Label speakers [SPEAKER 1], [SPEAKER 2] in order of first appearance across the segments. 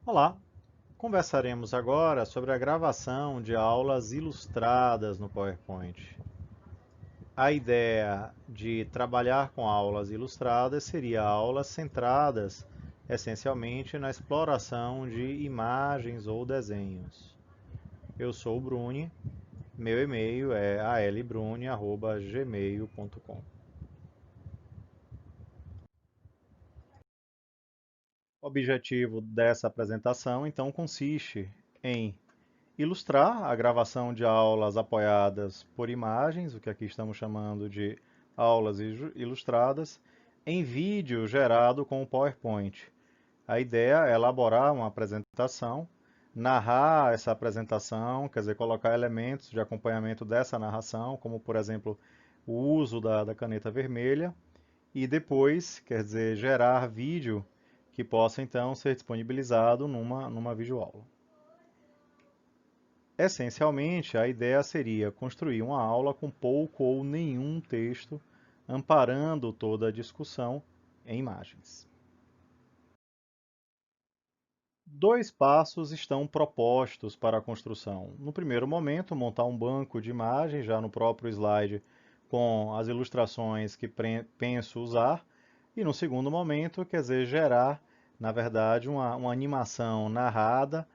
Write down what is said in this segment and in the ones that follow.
[SPEAKER 1] Olá, conversaremos agora sobre a gravação de aulas ilustradas no PowerPoint. A ideia de trabalhar com aulas ilustradas seria aulas centradas essencialmente na exploração de imagens ou desenhos. Eu sou o Bruni, meu e-mail é albruni@gmail.com. O objetivo dessa apresentação, então, consiste em ilustrar a gravação de aulas apoiadas por imagens, o que aqui estamos chamando de aulas ilustradas, em vídeo gerado com o PowerPoint. A ideia é elaborar uma apresentação, narrar essa apresentação, quer dizer, colocar elementos de acompanhamento dessa narração, como, por exemplo, o uso da caneta vermelha, e depois, quer dizer, gerar vídeo que possa então ser disponibilizado numa videoaula. Essencialmente, a ideia seria construir uma aula com pouco ou nenhum texto, amparando toda a discussão em imagens. Dois passos estão propostos para a construção. No primeiro momento, montar um banco de imagens, já no próprio slide, com as ilustrações que penso usar. E no segundo momento, quer dizer, gerar, na verdade, uma animação narrada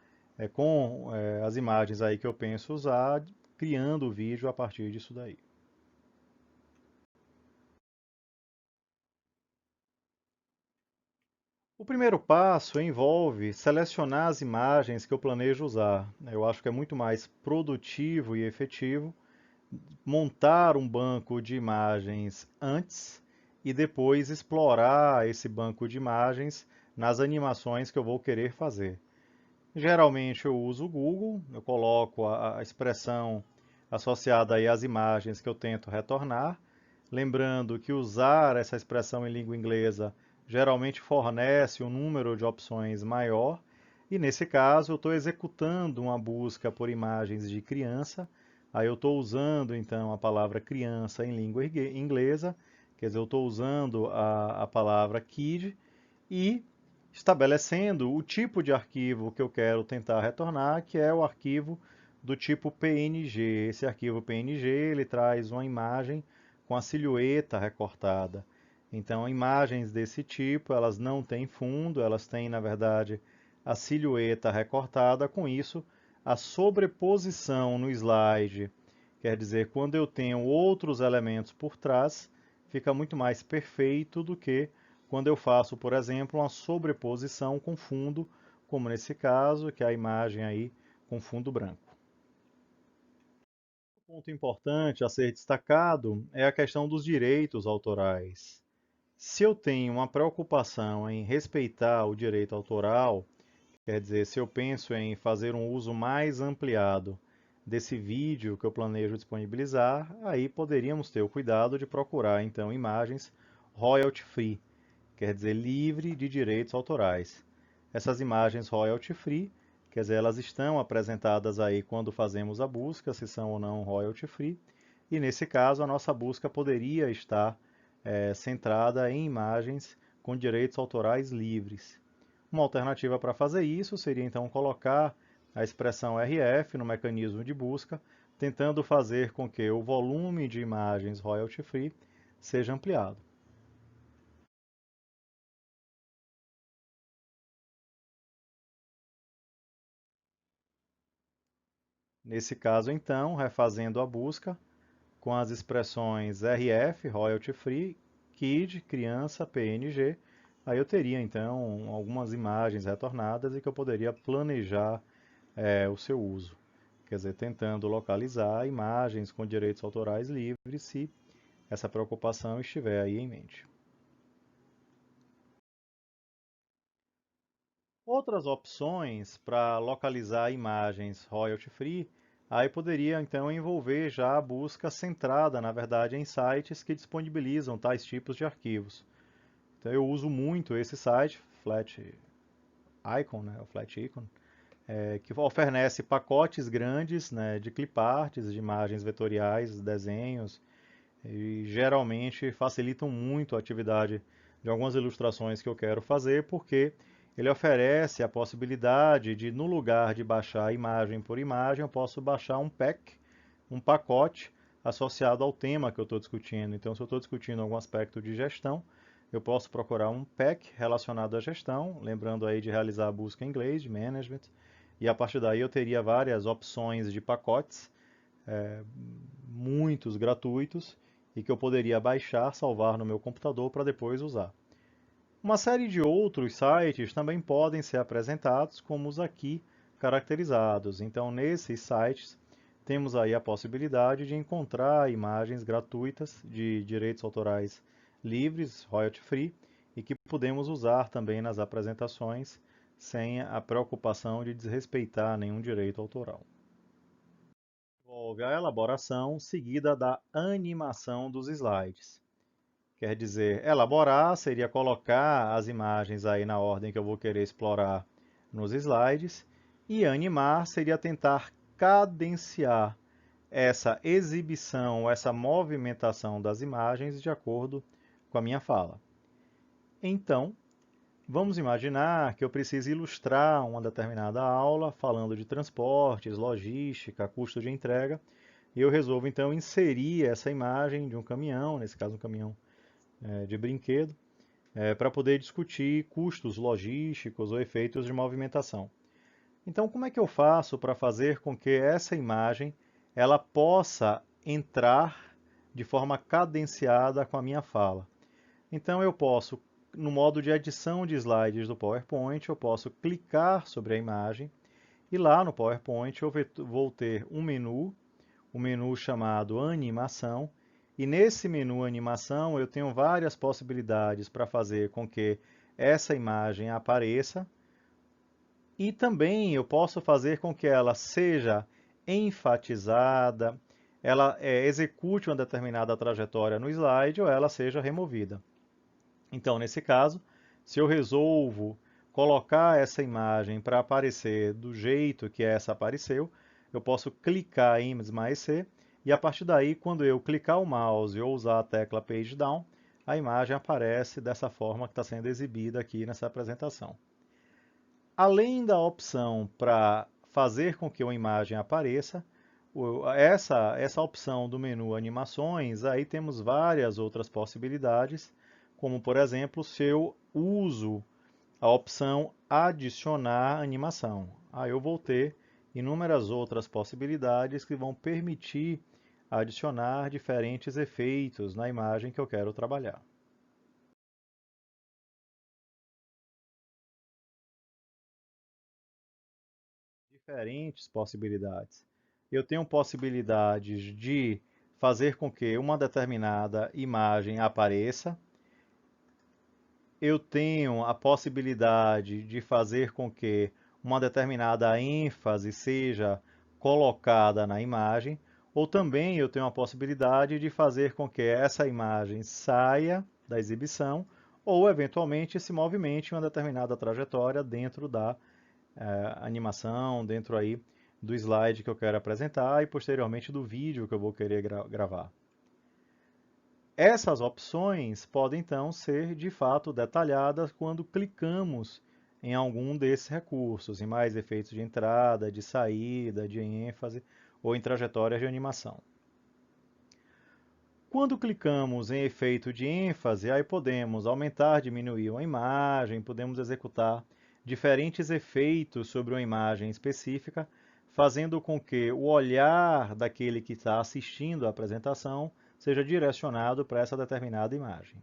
[SPEAKER 1] com as imagens aí que eu penso usar, criando o vídeo a partir disso daí. O primeiro passo envolve selecionar as imagens que eu planejo usar. Eu acho que é muito mais produtivo e efetivo montar um banco de imagens antes e depois explorar esse banco de imagens nas animações que eu vou querer fazer. Geralmente eu uso o Google, eu coloco a expressão associada aí às imagens que eu tento retornar, lembrando que usar essa expressão em língua inglesa geralmente fornece um número de opções maior, e nesse caso eu estou executando uma busca por imagens de criança, aí eu estou usando então a palavra criança em língua inglesa, quer dizer, eu estou usando a palavra kid, e estabelecendo o tipo de arquivo que eu quero tentar retornar, que é o arquivo do tipo PNG. Esse arquivo PNG ele traz uma imagem com a silhueta recortada. Então, imagens desse tipo, elas não têm fundo, elas têm, na verdade, a silhueta recortada. Com isso, a sobreposição no slide, quer dizer, quando eu tenho outros elementos por trás, fica muito mais perfeito do que quando eu faço, por exemplo, uma sobreposição com fundo, como nesse caso, que é a imagem aí com fundo branco. Um ponto importante a ser destacado é a questão dos direitos autorais. Se eu tenho uma preocupação em respeitar o direito autoral, quer dizer, se eu penso em fazer um uso mais ampliado desse vídeo que eu planejo disponibilizar, aí poderíamos ter o cuidado de procurar então imagens royalty free, quer dizer, livre de direitos autorais. Essas imagens royalty free, quer dizer, elas estão apresentadas aí quando fazemos a busca, se são ou não royalty free, e nesse caso a nossa busca poderia estar centrada em imagens com direitos autorais livres. Uma alternativa para fazer isso seria então colocar a expressão RF no mecanismo de busca, tentando fazer com que o volume de imagens royalty free seja ampliado. Nesse caso, então, refazendo a busca com as expressões RF, royalty free, KID, criança, PNG, aí eu teria então algumas imagens retornadas e que eu poderia planejar o seu uso. Quer dizer, tentando localizar imagens com direitos autorais livres, se essa preocupação estiver aí em mente. Outras opções para localizar imagens royalty free, aí poderia então envolver já a busca centrada, na verdade, em sites que disponibilizam tais tipos de arquivos. Então eu uso muito esse site, Flat Icon, né, o Flat Icon, que oferece pacotes grandes, né, de cliparts, de imagens vetoriais, desenhos, e geralmente facilitam muito a atividade de algumas ilustrações que eu quero fazer, porque ele oferece a possibilidade de, no lugar de baixar imagem por imagem, eu posso baixar um pack, um pacote associado ao tema que eu estou discutindo. Então, se eu estou discutindo algum aspecto de gestão, eu posso procurar um pack relacionado à gestão, lembrando aí de realizar a busca em inglês, de management, e a partir daí eu teria várias opções de pacotes, muitos gratuitos, e que eu poderia baixar, salvar no meu computador para depois usar. Uma série de outros sites também podem ser apresentados como os aqui caracterizados. Então, nesses sites, temos aí a possibilidade de encontrar imagens gratuitas de direitos autorais livres, royalty free, e que podemos usar também nas apresentações sem a preocupação de desrespeitar nenhum direito autoral. Envolve a elaboração seguida da animação dos slides. Quer dizer, elaborar seria colocar as imagens aí na ordem que eu vou querer explorar nos slides, e animar seria tentar cadenciar essa exibição, essa movimentação das imagens de acordo com a minha fala. Então, vamos imaginar que eu preciso ilustrar uma determinada aula falando de transportes, logística, custo de entrega, e eu resolvo então inserir essa imagem de um caminhão, nesse caso um caminhão de brinquedo, para poder discutir custos logísticos ou efeitos de movimentação. Então, como é que eu faço para fazer com que essa imagem ela possa entrar de forma cadenciada com a minha fala? Então, eu posso, no modo de adição de slides do PowerPoint, eu posso clicar sobre a imagem e lá no PowerPoint eu vou ter um menu chamado Animação, e nesse menu Animação eu tenho várias possibilidades para fazer com que essa imagem apareça, e também eu posso fazer com que ela seja enfatizada, ela execute uma determinada trajetória no slide ou ela seja removida. Então, nesse caso, se eu resolvo colocar essa imagem para aparecer do jeito que essa apareceu, eu posso clicar em esmaecer e a partir daí, quando eu clicar o mouse ou usar a tecla Page Down, a imagem aparece dessa forma que está sendo exibida aqui nessa apresentação. Além da opção para fazer com que uma imagem apareça, essa opção do menu Animações, aí temos várias outras possibilidades, como por exemplo, se eu uso a opção Adicionar animação. Aí eu vou ter inúmeras outras possibilidades que vão permitir adicionar diferentes efeitos na imagem que eu quero trabalhar. Diferentes possibilidades. Eu tenho possibilidades de fazer com que uma determinada imagem apareça. Eu tenho a possibilidade de fazer com que uma determinada ênfase seja colocada na imagem, ou também eu tenho a possibilidade de fazer com que essa imagem saia da exibição ou eventualmente se movimente em uma determinada trajetória dentro da animação, dentro aí do slide que eu quero apresentar e posteriormente do vídeo que eu vou querer gravar. Essas opções podem então ser de fato detalhadas quando clicamos em algum desses recursos, em mais efeitos de entrada, de saída, de ênfase ou em trajetórias de animação. Quando clicamos em efeito de ênfase, aí podemos aumentar, diminuir uma imagem, podemos executar diferentes efeitos sobre uma imagem específica, fazendo com que o olhar daquele que está assistindo à apresentação seja direcionado para essa determinada imagem.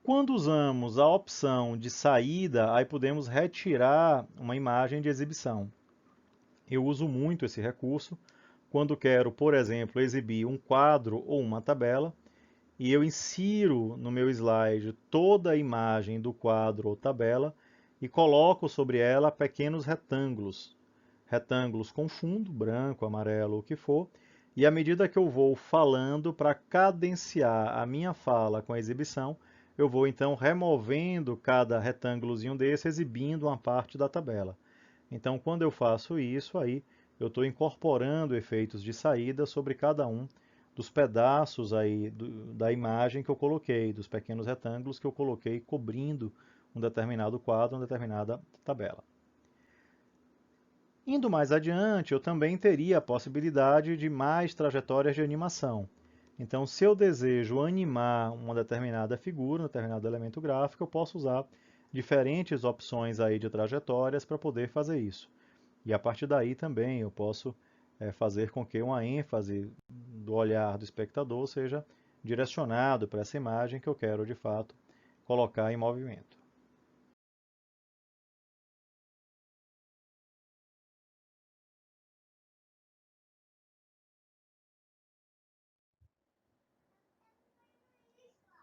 [SPEAKER 1] Quando usamos a opção de saída, aí podemos retirar uma imagem de exibição. Eu uso muito esse recurso quando quero, por exemplo, exibir um quadro ou uma tabela, e eu insiro no meu slide toda a imagem do quadro ou tabela e coloco sobre ela pequenos retângulos. Retângulos com fundo, branco, amarelo, o que for, e à medida que eu vou falando, para cadenciar a minha fala com a exibição, eu vou então removendo cada retângulozinho desse, exibindo uma parte da tabela. Então, quando eu faço isso, aí eu estou incorporando efeitos de saída sobre cada um dos pedaços aí da imagem que eu coloquei, dos pequenos retângulos que eu coloquei cobrindo um determinado quadro, uma determinada tabela. Indo mais adiante, eu também teria a possibilidade de mais trajetórias de animação. Então, se eu desejo animar uma determinada figura, um determinado elemento gráfico, eu posso usar diferentes opções aí de trajetórias para poder fazer isso. E a partir daí também eu posso fazer com que uma ênfase do olhar do espectador seja direcionado para essa imagem que eu quero de fato colocar em movimento.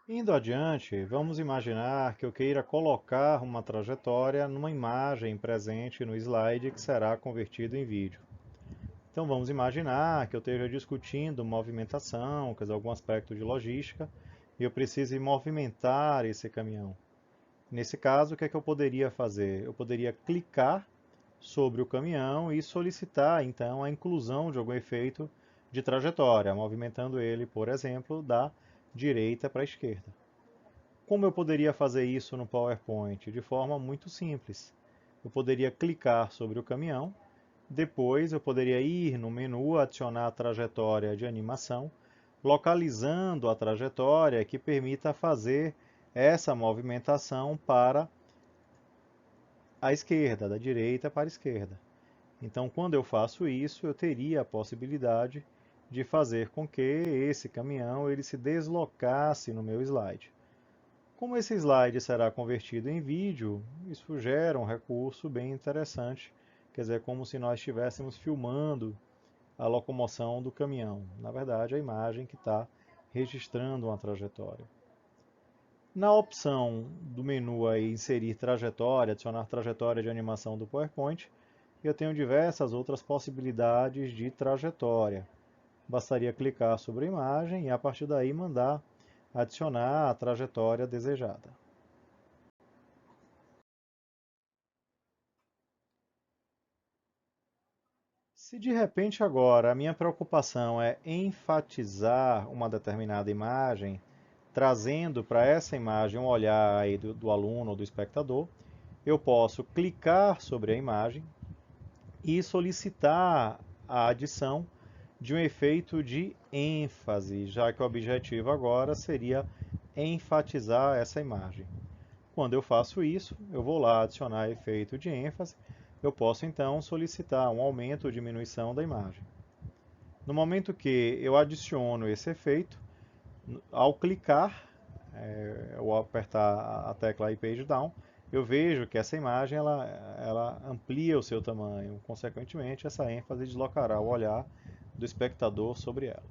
[SPEAKER 1] Indo adiante, vamos imaginar que eu queira colocar uma trajetória numa imagem presente no slide que será convertido em vídeo. Então vamos imaginar que eu esteja discutindo movimentação, quer dizer, algum aspecto de logística, e eu precise movimentar esse caminhão. Nesse caso, o que é que eu poderia fazer? Eu poderia clicar sobre o caminhão e solicitar, então, a inclusão de algum efeito de trajetória, movimentando ele, por exemplo, da direita para a esquerda. Como eu poderia fazer isso no PowerPoint? De forma muito simples. Eu poderia clicar sobre o caminhão, depois eu poderia ir no menu adicionar a trajetória de animação, localizando a trajetória que permita fazer essa movimentação para a esquerda, da direita para a esquerda. Então, quando eu faço isso, eu teria a possibilidade de fazer com que esse caminhão ele se deslocasse no meu slide. Como esse slide será convertido em vídeo, isso gera um recurso bem interessante, quer dizer, como se nós estivéssemos filmando a locomoção do caminhão. Na verdade, a imagem que está registrando uma trajetória. Na opção do menu aí, inserir trajetória, adicionar trajetória de animação do PowerPoint, eu tenho diversas outras possibilidades de trajetória. Bastaria clicar sobre a imagem e a partir daí mandar adicionar a trajetória desejada. Se de repente agora a minha preocupação é enfatizar uma determinada imagem, trazendo para essa imagem um olhar aí do aluno ou do espectador, eu posso clicar sobre a imagem e solicitar a adição de um efeito de ênfase, já que o objetivo agora seria enfatizar essa imagem. Quando eu faço isso, eu vou lá adicionar efeito de ênfase, eu posso então solicitar um aumento ou diminuição da imagem. No momento que eu adiciono esse efeito, ao clicar, ou apertar a tecla Page Down, eu vejo que essa imagem ela amplia o seu tamanho. Consequentemente, essa ênfase deslocará o olhar do espectador sobre ela.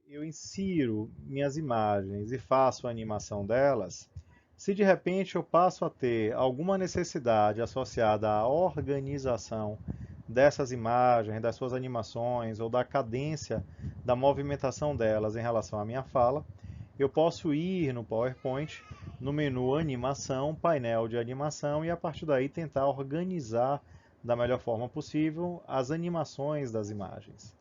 [SPEAKER 1] Eu insiro minhas imagens e faço a animação delas, se de repente eu passo a ter alguma necessidade associada à organização dessas imagens, das suas animações ou da cadência da movimentação delas em relação à minha fala, eu posso ir no PowerPoint, no menu Animação, painel de animação e a partir daí tentar organizar da melhor forma possível as animações das imagens.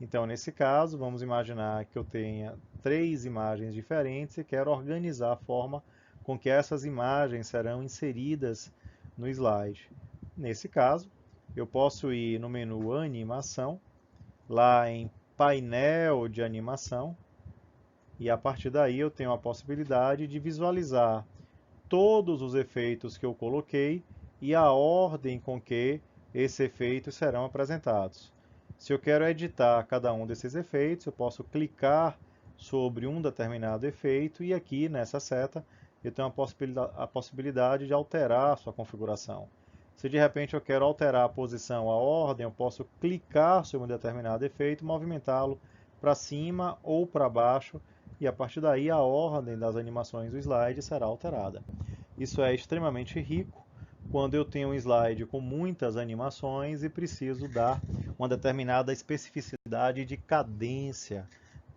[SPEAKER 1] Então, nesse caso, vamos imaginar que eu tenha três imagens diferentes e quero organizar a forma com que essas imagens serão inseridas no slide. Nesse caso, eu posso ir no menu Animação, lá em Painel de Animação, e a partir daí eu tenho a possibilidade de visualizar todos os efeitos que eu coloquei e a ordem com que esses efeitos serão apresentados. Se eu quero editar cada um desses efeitos, eu posso clicar sobre um determinado efeito e aqui nessa seta eu tenho a possibilidade de alterar a sua configuração. Se de repente eu quero alterar a posição, a ordem, eu posso clicar sobre um determinado efeito, movimentá-lo para cima ou para baixo e a partir daí a ordem das animações do slide será alterada. Isso é extremamente rico quando eu tenho um slide com muitas animações e preciso dar uma determinada especificidade de cadência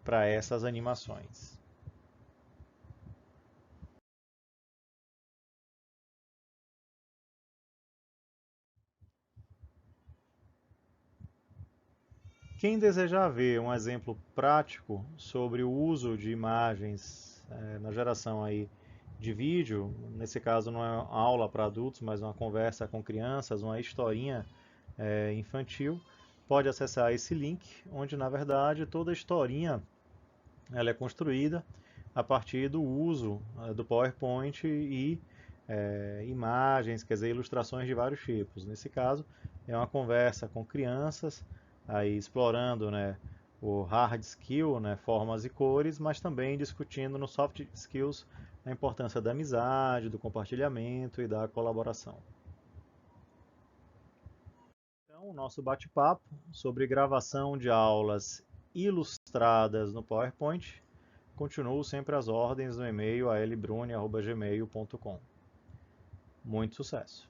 [SPEAKER 1] para essas animações. Quem desejar ver um exemplo prático sobre o uso de imagens na geração aí de vídeo, nesse caso não é uma aula para adultos, mas uma conversa com crianças, uma historinha infantil, pode acessar esse link, onde na verdade toda a historinha ela é construída a partir do uso do PowerPoint e imagens, quer dizer, ilustrações de vários tipos. Nesse caso, é uma conversa com crianças, aí explorando, né, o hard skill, né, formas e cores, mas também discutindo no soft skills a importância da amizade, do compartilhamento e da colaboração. Então, o nosso bate-papo sobre gravação de aulas ilustradas no PowerPoint continua sempre às ordens no e-mail albrune@gmail.com. Muito sucesso!